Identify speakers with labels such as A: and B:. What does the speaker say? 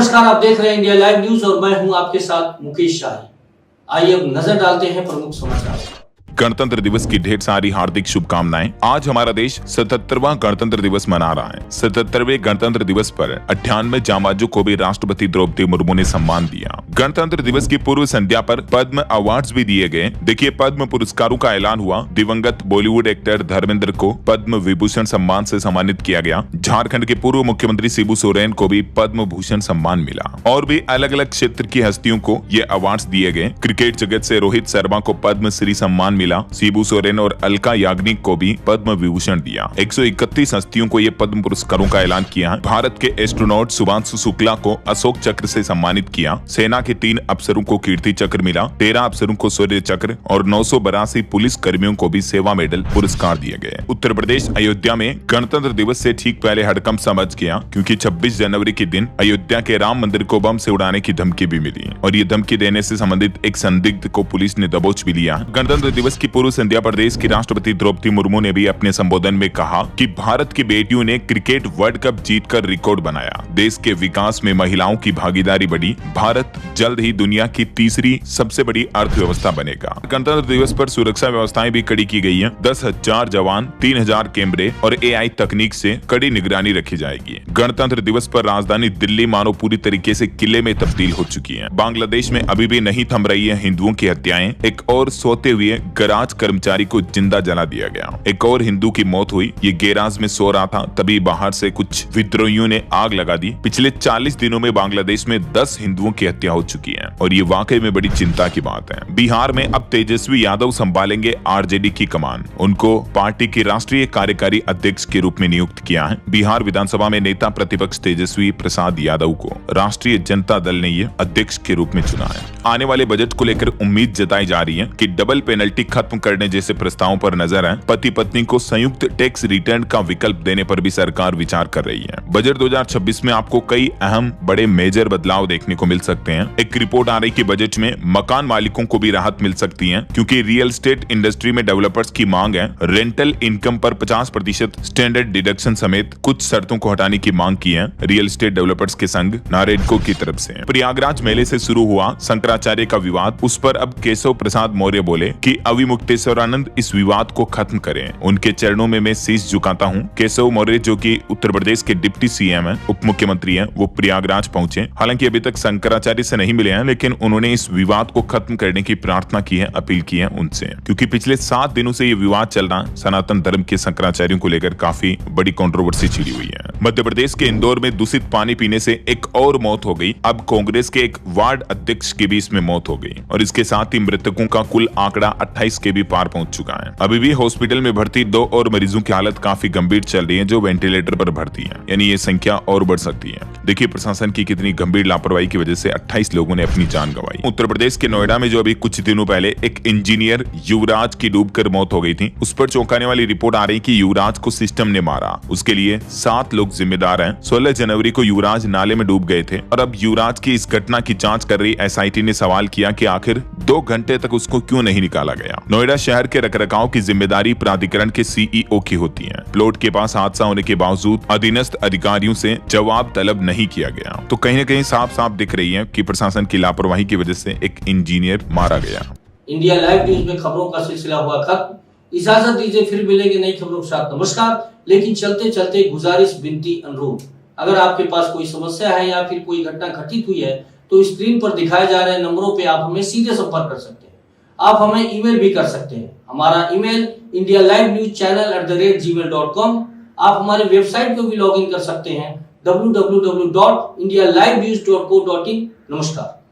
A: नमस्कार, आप देख रहे हैं इंडिया लाइव न्यूज और मैं हूं आपके साथ मुकेश शाही। आइए अब नजर डालते हैं प्रमुख समाचार।
B: गणतंत्र दिवस की ढेर सारी हार्दिक शुभकामनाएं। आज हमारा देश 77वां गणतंत्र दिवस मना रहा है। 77वें गणतंत्र दिवस पर 98 जांबाजों को भी राष्ट्रपति द्रौपदी मुर्मू ने सम्मान दिया। गणतंत्र दिवस की पूर्व संध्या पर पद्म अवार्ड्स भी दिए गए। देखिए, पद्म पुरस्कारों का ऐलान हुआ। दिवंगत बॉलीवुड एक्टर धर्मेंद्र को पद्म विभूषण सम्मान से सम्मानित किया गया। झारखंड के पूर्व मुख्यमंत्री शिबू सोरेन को भी पद्म भूषण सम्मान मिला और भी अलग अलग क्षेत्र की हस्तियों को ये अवार्ड दिए गए। क्रिकेट जगत से रोहित शर्मा को पद्म श्री सम्मान मिला। शिबू सोरेन और अलका याग्निक को भी पद्म विभूषण दिया। 131 हस्तियों को ये पद्म पुरस्कारों का ऐलान किया है। भारत के एस्ट्रोनॉट शुभांशु शुक्ला को अशोक चक्र से सम्मानित किया। सेना के 3 अफसरों को कीर्ति चक्र मिला। 13 अफसरों को शौर्य चक्र और 982 पुलिस कर्मियों को भी सेवा मेडल पुरस्कार दिए गए। उत्तर प्रदेश अयोध्या में गणतंत्र दिवस से ठीक पहले हड़कंप समझ गया, क्योंकि 26 जनवरी के दिन अयोध्या के राम मंदिर को बम से उड़ाने की धमकी भी मिली और ये धमकी देने से संबंधित एक संदिग्ध को पुलिस ने दबोच भी लिया। गणतंत्र दिवस की पूर्व संध्या पर देश की राष्ट्रपति द्रौपदी मुर्मू ने भी अपने संबोधन में कहा कि भारत की बेटियों ने क्रिकेट वर्ल्ड कप जीतकर रिकॉर्ड बनाया। देश के विकास में महिलाओं की भागीदारी बढ़ी। भारत जल्द ही दुनिया की तीसरी सबसे बड़ी अर्थव्यवस्था बनेगा। गणतंत्र दिवस पर सुरक्षा व्यवस्थाएं भी कड़ी की गई है। 10,000 जवान, 3,000 कैमरे और AI तकनीक से कड़ी निगरानी रखी जाएगी। गणतंत्र दिवस पर राजधानी दिल्ली मानो पूरी तरीके से किले में तब्दील हो चुकी है। बांग्लादेश में अभी भी नहीं थम रही है हिंदुओं की हत्याएं। एक और सोते हुए गैराज कर्मचारी को जिंदा जला दिया गया। एक और हिंदू की मौत हुई। ये गैराज में सो रहा था, तभी बाहर से कुछ विद्रोहियों ने आग लगा दी। पिछले 40 दिनों में बांग्लादेश में 10 हिंदुओं की हत्या हो चुकी है और ये वाकई में बड़ी चिंता की बात है। बिहार में अब तेजस्वी यादव संभालेंगे RJD की कमान। उनको पार्टी की राष्ट्रीय कार्यकारी अध्यक्ष के रूप में नियुक्त किया है। बिहार विधानसभा में नेता प्रतिपक्ष तेजस्वी प्रसाद यादव को राष्ट्रीय जनता दल ने ये अध्यक्ष के रूप में चुना है। आने वाले बजट को लेकर उम्मीद जताई जा रही है कि डबल पेनल्टी खत्म करने जैसे प्रस्तावों पर नजर है। पति पत्नी को संयुक्त टैक्स रिटर्न का विकल्प देने पर भी सरकार विचार कर रही है। बजट 2026 में आपको कई अहम बड़े मेजर बदलाव देखने को मिल सकते हैं। एक रिपोर्ट आ रही कि बजट में मकान मालिकों को भी राहत मिल सकती है, क्योंकि रियल एस्टेट इंडस्ट्री में डेवलपर्स की मांग है। रेंटल इनकम पर 50% स्टैंडर्ड डिडक्शन समेत कुछ शर्तों को हटाने की मांग की है रियल एस्टेट डेवलपर्स के संघ नारेडको की तरफ से। प्रयागराज मेले से शुरू हुआ शंकराचार्य का विवाद, उस पर अब केशव प्रसाद मौर्य बोले कि अविमुक्तेश्वरानंद इस विवाद को खत्म करें। उनके चरणों में मैं शीश झुकाता हूं। केशव मौर्य, जो कि उत्तर प्रदेश के डिप्टी CM हैं, उप मुख्यमंत्री हैं, वो प्रयागराज पहुंचे। हालांकि अभी तक शंकराचार्य से नहीं मिले हैं, लेकिन उन्होंने इस विवाद को खत्म करने की प्रार्थना की है, अपील की है उनसे, क्योंकि पिछले 7 दिनों से ये विवाद चल रहा है। सनातन धर्म के शंकराचार्यों को लेकर काफी बड़ी कंट्रोवर्सी छिड़ी हुई है। मध्य प्रदेश के इंदौर में दूषित पानी पीने से एक और मौत हो गई। अब कांग्रेस के एक वार्ड अध्यक्ष की भी इसमें मौत हो गई और इसके साथ ही मृतकों का कुल आंकड़ा 28 के भी पार पहुंच चुका है। अभी भी हॉस्पिटल में भर्ती 2 और मरीजों की हालत काफी गंभीर चल रही है, जो वेंटिलेटर पर भर्ती है, यानी ये संख्या और बढ़ सकती है। देखिए, प्रशासन की कितनी गंभीर लापरवाही की वजह से 28 लोगों ने अपनी जान गंवाई। उत्तर प्रदेश के नोएडा में जो अभी कुछ दिनों पहले एक इंजीनियर युवराज की डूबकर मौत हो गई थी, उस पर चौंकाने वाली रिपोर्ट आ रही कि युवराज को सिस्टम ने मारा। उसके लिए 7 लोग जिम्मेदार हैं। 16 जनवरी को युवराज नाले में डूब गए थे और अब युवराज की इस घटना की जांच कर रही SIT ने सवाल किया कि आखिर 2 घंटे तक उसको क्यों नहीं निकाला गया। नोएडा शहर के रखरखाव की जिम्मेदारी प्राधिकरण के CEO की होती है। प्लॉट के पास हादसा होने के बावजूद अधीनस्थ अधिकारियों से जवाब तलब नहीं किया गया। तो कहीं न कहीं साफ साफ दिख रही है कि प्रशासन की लापरवाही की वजह से एक इंजीनियर मारा गया।
A: इंडिया लाइव न्यूज में खबरों का सिलसिला हुआ खत्म। इजाजत दीजिए, फिर मिलेंगे नई खबरों के साथ। नमस्कार। लेकिन चलते चलते गुजारिश, विनती, अनुरोध, अगर आपके पास कोई समस्या है या फिर कोई घटना घटित हुई है तो स्क्रीन पर दिखाए जा रहे नंबरों पे आप हमें सीधे संपर्क कर सकते हैं। आप हमें ईमेल भी कर सकते हैं। हमारा ईमेल indialivenewschannel@gmail.com। आप हमारी वेबसाइट को भी लॉगिन कर सकते हैं www.indialivenews.co.in। नमस्कार।